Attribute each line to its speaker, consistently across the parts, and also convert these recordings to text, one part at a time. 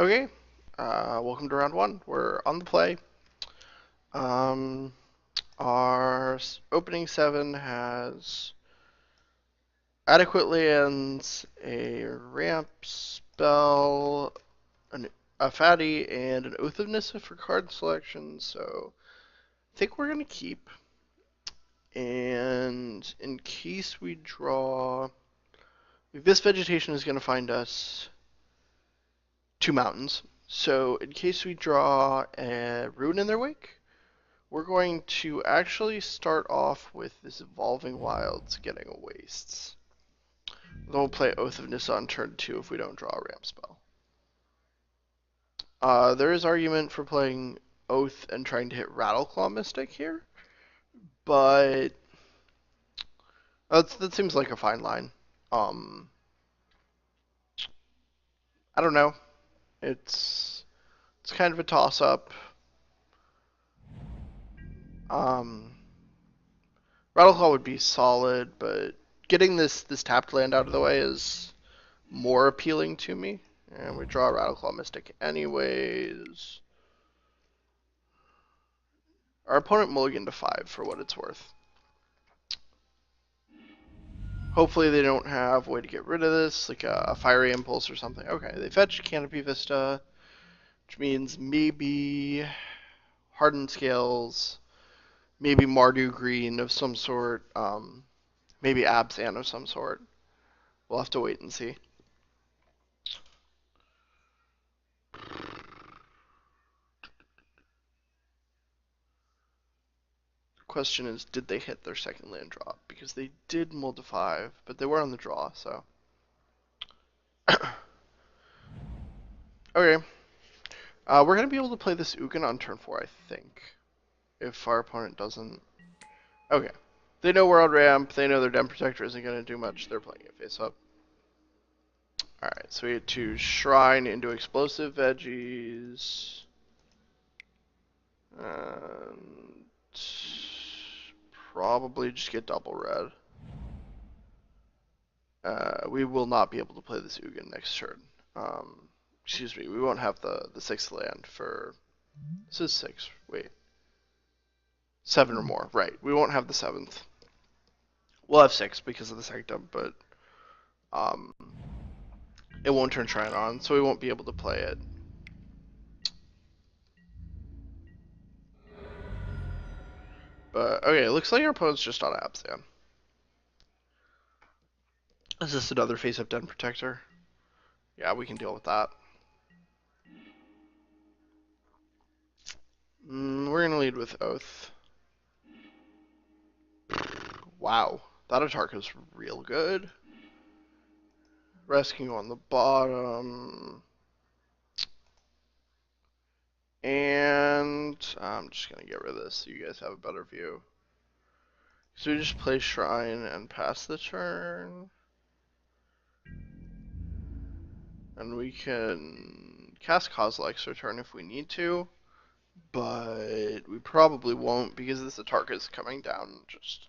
Speaker 1: Okay, welcome to round one. We're on the play. Um, our opening seven has adequate lands, a ramp spell, a fatty, and an Oath of Nissa for card selection. So I think we're gonna keep. And in case we draw, this vegetation is gonna find us two mountains. So in case we draw a ruin in their wake, we're going to actually start off with this Evolving Wilds getting a Wastes. Then we'll play Oath of Nissa on turn 2 if we don't draw a ramp spell. There is argument for playing Oath and trying to hit Rattleclaw Mystic here, but that seems like a fine line. Um, I don't know. It's kind of a toss up. Um, Rattleclaw would be solid, but getting this tapped land out of the way is more appealing to me. And we draw a Rattleclaw Mystic anyways. Our opponent mulliganed to 5 for what it's worth. Hopefully they don't have a way to get rid of this, like a Fiery Impulse or something. Okay, they fetch Canopy Vista, which means maybe Hardened Scales, maybe Mardu Green of some sort, maybe Abzan of some sort. We'll have to wait and see. Question is, did they hit their second land drop? Because they did mull to 5, but they were on the draw, so. Okay. We're going to be able to play this Ugin on turn 4, I think. If our opponent doesn't. Okay. They know we're on ramp. They know their Den Protector isn't going to do much. They're playing it face up. Alright, so we had to Shrine into Explosive Veggies. And probably just get double red. We will not be able to play this Ugin next turn. Excuse me, we won't have the sixth land for. This is 6. Wait. 7 or more. Right. We won't have the 7th. We'll have 6 because of the Sanctum, but um, it won't turn Shrine on, so we won't be able to play it. But okay, it looks like our opponent's just on Abzan. Is this another face-up Den Protector? Yeah, we can deal with that. We're gonna lead with Oath. Wow, that attack is real good. Rescue on the bottom. And I'm just gonna get rid of this so you guys have a better view. So we just play Shrine and pass the turn. And we can cast Kozilek's Return if we need to. But we probably won't because this Atarka is coming down, just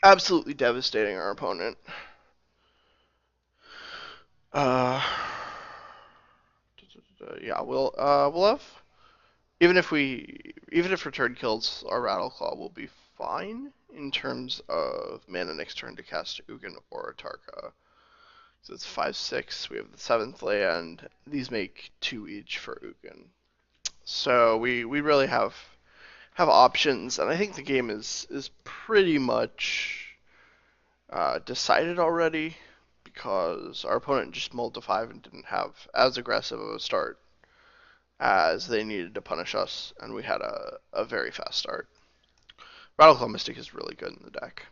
Speaker 1: absolutely devastating our opponent. Uh, yeah, we'll have even if return kills our Rattleclaw, we'll be fine in terms of mana next turn to cast Ugin or Atarka. So it's 5/6. We have the 7th land. These make 2 each for Ugin. So we really have options, and I think the game is pretty much decided already because our opponent just mulled to 5 and didn't have as aggressive of a start as they needed to punish us, and we had a very fast start. Rattleclaw Mystic is really good in the deck.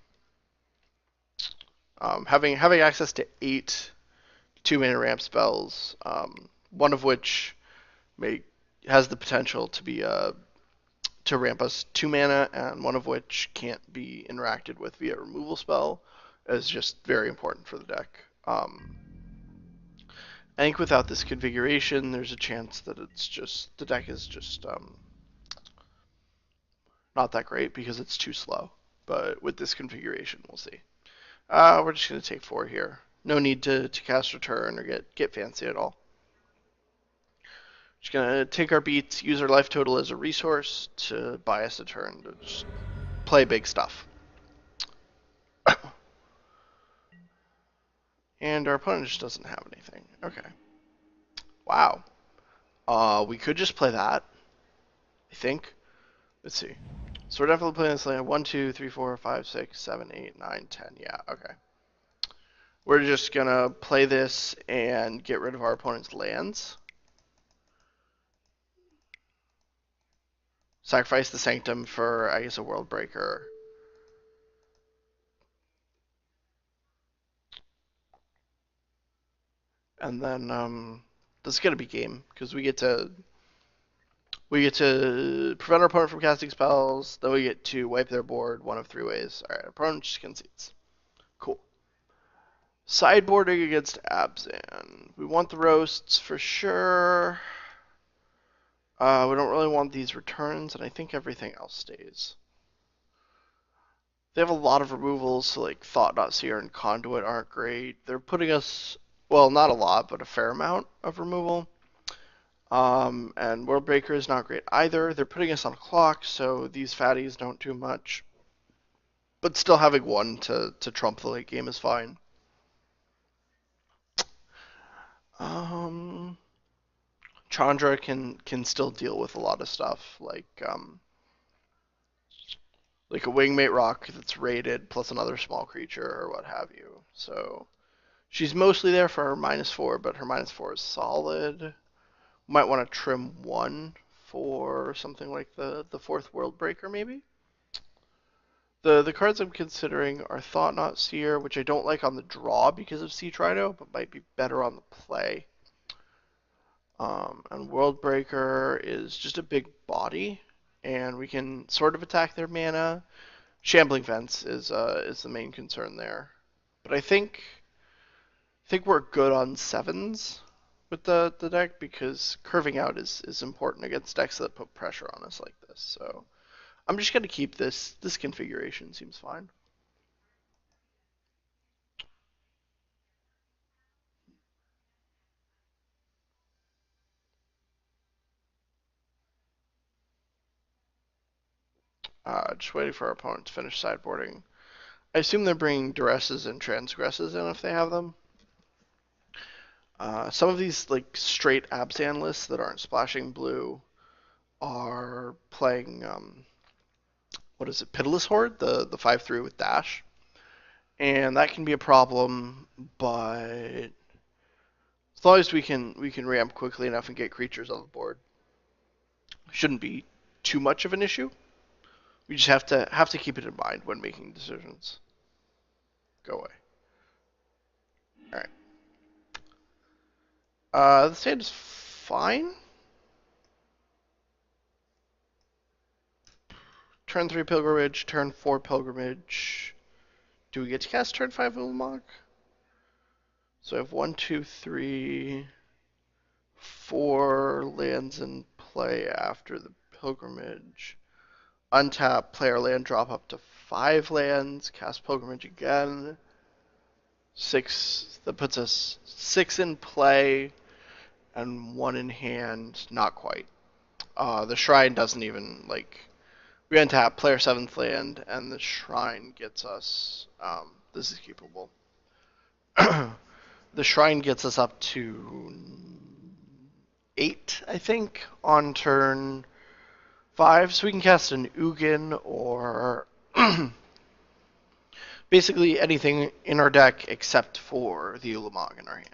Speaker 1: Having access to 8 2-mana ramp spells, one of which has the potential to be to ramp us 2 mana, and one of which can't be interacted with via removal spell, is just very important for the deck. I think without this configuration, there's a chance that the deck is just not that great because it's too slow. But with this configuration, we'll see. We're just going to take 4 here. No need to cast Return or get fancy at all. Just gonna take our beats, use our life total as a resource to buy us a turn to just play big stuff. And our opponent just doesn't have anything. Okay. Wow. We could just play that, I think. Let's see. So we're definitely playing this land. 1, 2, 3, 4, 5, 6, 7, 8, 9, 10. Yeah, okay. We're just gonna play this and get rid of our opponent's lands. Sacrifice the Sanctum for, I guess, a World Breaker. And then this is gonna be game because we get to prevent our opponent from casting spells. Then we get to wipe their board one of three ways. All right, opponent just concedes. Cool. Sideboarding against Abzan. We want the roasts for sure. We don't really want these returns, and I think everything else stays. They have a lot of removals, so like Thought Seer and Conduit aren't great. They're putting us, well, not a lot, but a fair amount of removal. And World Breaker is not great either. They're putting us on a clock, so these fatties don't do much. But still having one to trump the late game is fine. Um, Chandra can still deal with a lot of stuff, like a Wingmate Rock that's rated plus another small creature or what have you. So she's mostly there for her -4, but her -4 is solid. Might want to trim one for something like the fourth World Breaker, maybe. The cards I'm considering are Thought Seer, which I don't like on the draw because of Sea Trino, but might be better on the play. And World Breaker is just a big body, and we can sort of attack their mana. Shambling Fence is the main concern there, but I think we're good on sevens with the deck because curving out is important against decks that put pressure on us like this. So I'm just gonna keep this configuration. Seems fine. Just waiting for our opponent to finish sideboarding. I assume they're bringing duresses and transgresses in if they have them. Some of these like straight Abzan lists that aren't splashing blue are playing what is it, Pitiless Horde, the 5/3 with dash, and that can be a problem. But as long as we can ramp quickly enough and get creatures on the board, shouldn't be too much of an issue. We just have to keep it in mind when making decisions. Go away. All right. The stand is fine. Turn 3 Pilgrimage, turn 4 Pilgrimage. Do we get to cast turn 5 Ulamog? So I have 1, 2, 3, 4 lands in play after the Pilgrimage. Untap, player land, drop up to 5 lands, cast Pilgrimage again. 6, that puts us 6 in play and 1 in hand, not quite. The Shrine doesn't even, like, we untap, player 7th land, and the Shrine gets us, this is keepable. The Shrine gets us up to 8, I think, on turn 5, so we can cast an Ugin or basically anything in our deck except for the Ulamog in our hand.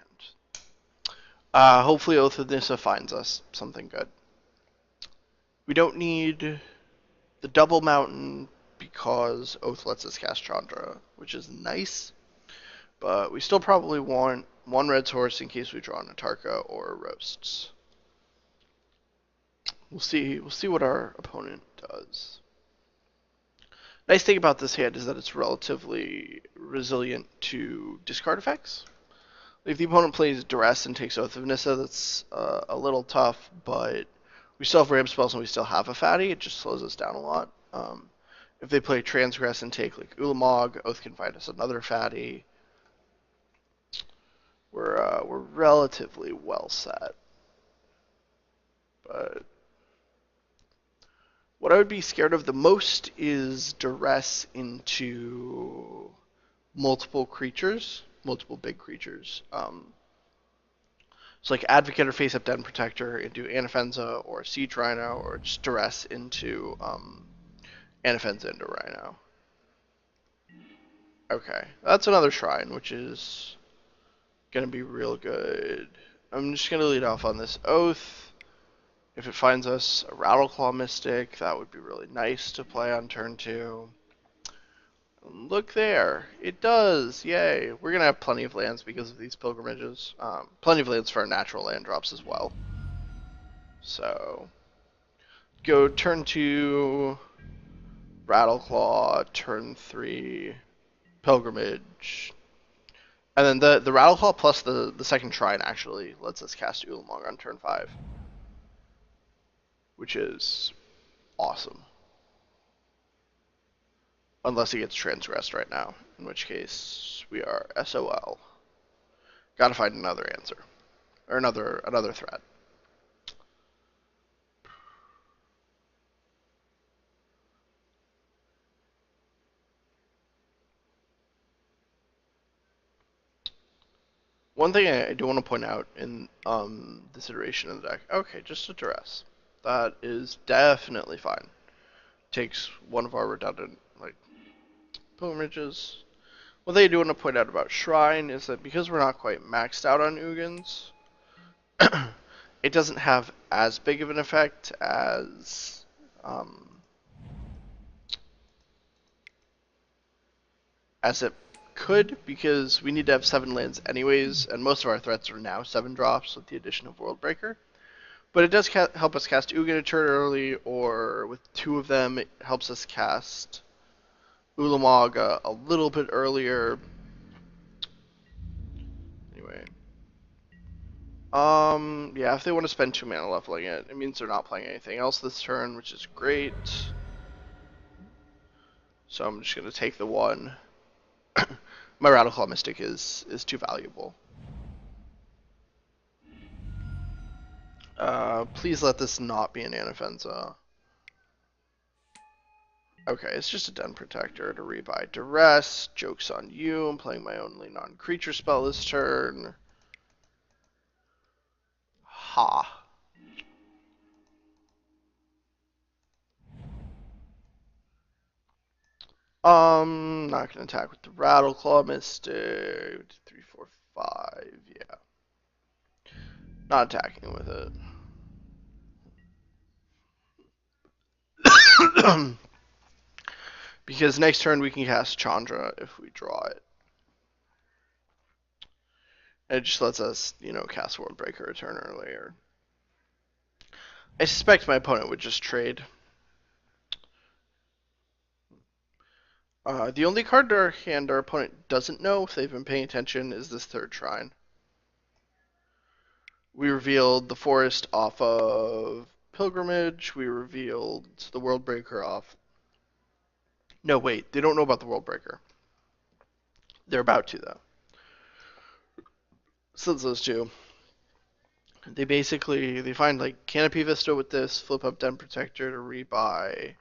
Speaker 1: Hopefully Oath of Nissa finds us something good. We don't need the double mountain because Oath lets us cast Chandra, which is nice. But we still probably want one red source in case we draw an Atarka or roasts. We'll see. We'll see what our opponent does. Nice thing about this hand is that it's relatively resilient to discard effects. If the opponent plays Duress and takes Oath of Nissa, that's a little tough, but we still have ramp spells and we still have a fatty. It just slows us down a lot. If they play Transgress and take like Ulamog, Oath can find us another fatty. We're relatively well set. But what I would be scared of the most is duress into multiple creatures, multiple big creatures. So like Advocate or Face Up Den Protector into Anafenza or Siege Rhino, or just duress into Anafenza into Rhino. Okay, that's another shrine, which is gonna be real good. I'm just gonna lead off on this Oath. If it finds us a Rattleclaw Mystic, that would be really nice to play on turn 2. Look there, it does, yay. We're gonna have plenty of lands because of these pilgrimages. Plenty of lands for our natural land drops as well. So, go turn 2, Rattleclaw, turn 3, Pilgrimage. And then the Rattleclaw plus the second Shrine actually lets us cast Ulamog on turn 5. Which is awesome. Unless he gets transgressed right now, in which case we are SOL. Gotta find another answer. Or another threat. One thing I do want to point out in this iteration of the deck, okay, just a duress. That is definitely fine. Takes one of our redundant pilgrimages. One thing I do want to point out about Shrine is that because we're not quite maxed out on Ugins, it doesn't have as big of an effect as it could, because we need to have 7 lands anyways, and most of our threats are now 7 drops with the addition of Worldbreaker. But it does help us cast Ugin a turn early, or with 2 of them, it helps us cast Ulamog a little bit earlier. Anyway. Yeah, if they want to spend 2 mana leveling it, it means they're not playing anything else this turn, which is great. So I'm just going to take the 1. My Rattleclaw Mystic is too valuable. Please let this not be an Anafenza. Okay, it's just a Den Protector to rebuy Duress. Joke's on you, I'm playing my only non-creature spell this turn. Ha. Not gonna attack with the Rattleclaw Mystic. 3, 4, 5, yeah. Not attacking with it. Because next turn we can cast Chandra if we draw it. And it just lets us, cast Worldbreaker a turn earlier. I suspect my opponent would just trade. The only card in our hand our opponent doesn't know, if they've been paying attention, is this 3rd Shrine. We revealed the Forest off of Pilgrimage. We revealed the Worldbreaker off. No, wait, they don't know about the Worldbreaker. They're about to, though. So it's those 2. They find Canopy Vista with this, flip up Den Protector to rebuy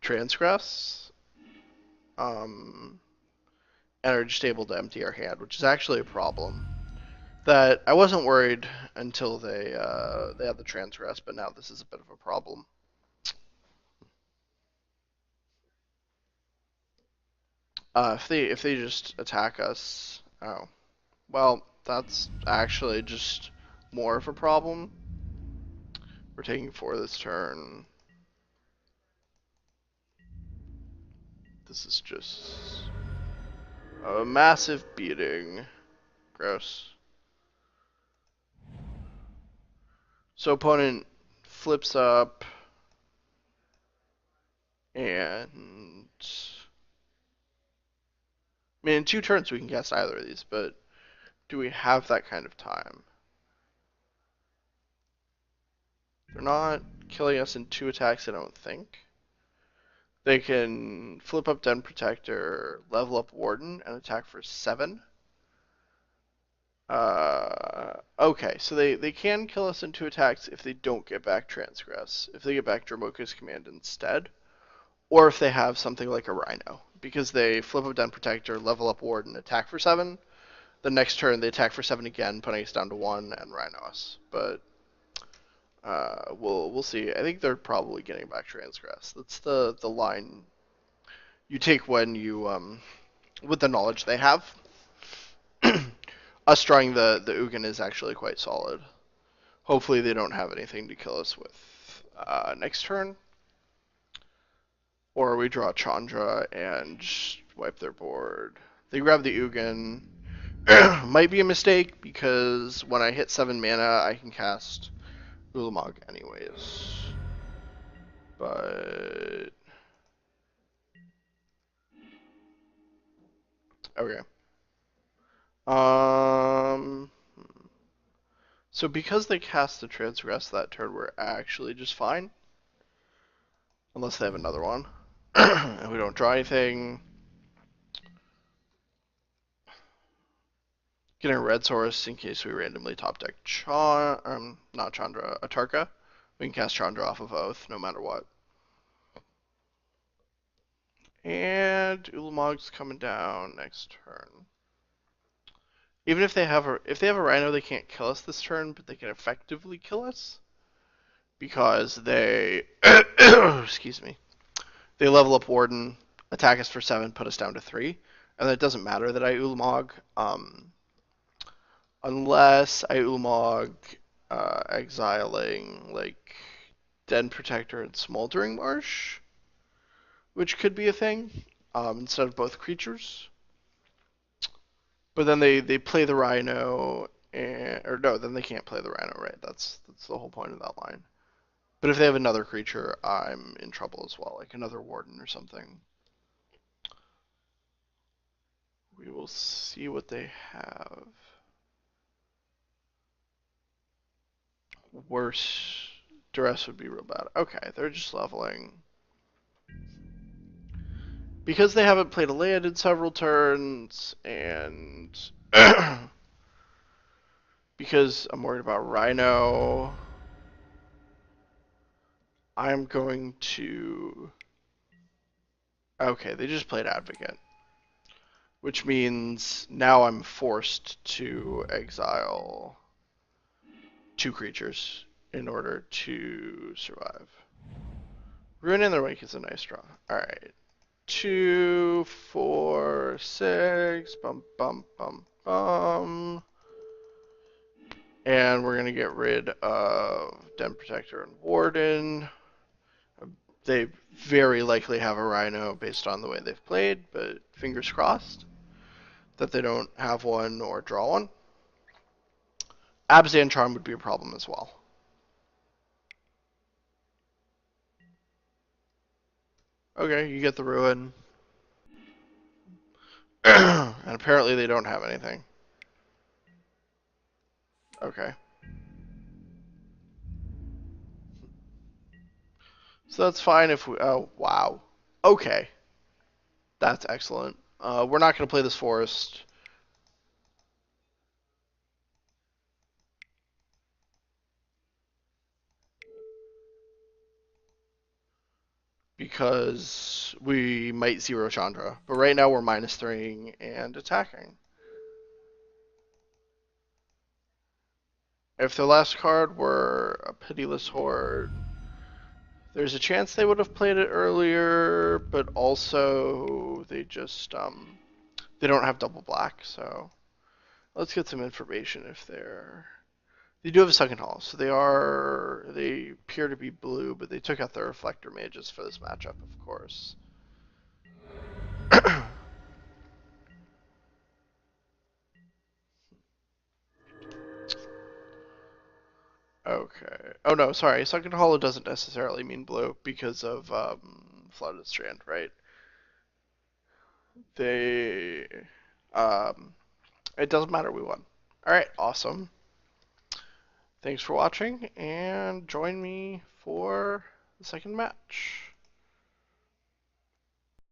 Speaker 1: Transgress, and are just able to empty our hand, which is actually a problem. That I wasn't worried until they had the Transgress, but now this is a bit of a problem. If they just attack us, oh, well, that's actually just more of a problem. We're taking 4 this turn. This is just a massive beating. Gross. So opponent flips up, and I mean in 2 turns we can cast either of these, but do we have that kind of time? They're not killing us in 2 attacks, I don't think. They can flip up Den Protector, level up Warden, and attack for 7. Okay, so they can kill us in 2 attacks if they don't get back Transgress. If they get back Dromoka's Command instead, or if they have something like a Rhino, because they flip a Den Protector, level up Ward, and attack for 7. The next turn they attack for 7 again, putting us down to 1 and Rhino us. But we'll see. I think they're probably getting back Transgress. That's the line you take when you with the knowledge they have. Us drawing the Ugin is actually quite solid. Hopefully they don't have anything to kill us with next turn. Or we draw Chandra and wipe their board. They grab the Ugin. Might be a mistake because when I hit 7 mana, I can cast Ulamog anyways. But okay. Um. So because they cast the Transgress that turn, we're actually just fine. Unless they have another one. And we don't draw anything. Getting a red source in case we randomly top deck not Chandra, Atarka. We can cast Chandra off of Oath no matter what. And Ulamog's coming down next turn. Even if they have a Rhino, they can't kill us this turn, but they can effectively kill us because they excuse me. They level up Warden, attack us for 7, put us down to 3, and then it doesn't matter that I Ulamog, unless I Ulamog exiling like Den Protector and Smoldering Marsh, which could be a thing instead of both creatures. But then they play the Rhino, or no, then they can't play the Rhino, right? That's the whole point of that line. But if they have another creature, I'm in trouble as well, like another Warden or something. We will see what they have. Worse, Duress would be real bad. Okay, they're just leveling. Because they haven't played a land in several turns, and because I'm worried about Rhino, I'm going to... Okay, they just played Advocate. Which means now I'm forced to exile 2 creatures in order to survive. Ruin in the Wake is a nice draw. Alright. 2, 4, 6. Bum, bum, bum, bum. And we're going to get rid of Den Protector and Warden. They very likely have a Rhino based on the way they've played, but fingers crossed that they don't have one or draw one. Abzan Charm would be a problem as well. Okay, you get the Ruin. And apparently they don't have anything. Okay. So that's fine if we... Oh, wow. Okay. That's excellent. We're not going to play this Forest. Because we might zero Chandra. But right now we're -3 and attacking. If the last card were a Pitiless Horde, there's a chance they would have played it earlier, but also they just they don't have double black, so let's get some information if they do have a second hall, so they appear to be blue, but they took out their reflector mages for this matchup, of course. Okay. Oh no, sorry. Second hollow doesn't necessarily mean blue because of Flooded Strand, right? They it doesn't matter, we won. Alright, awesome. Thanks for watching, and join me for the second match.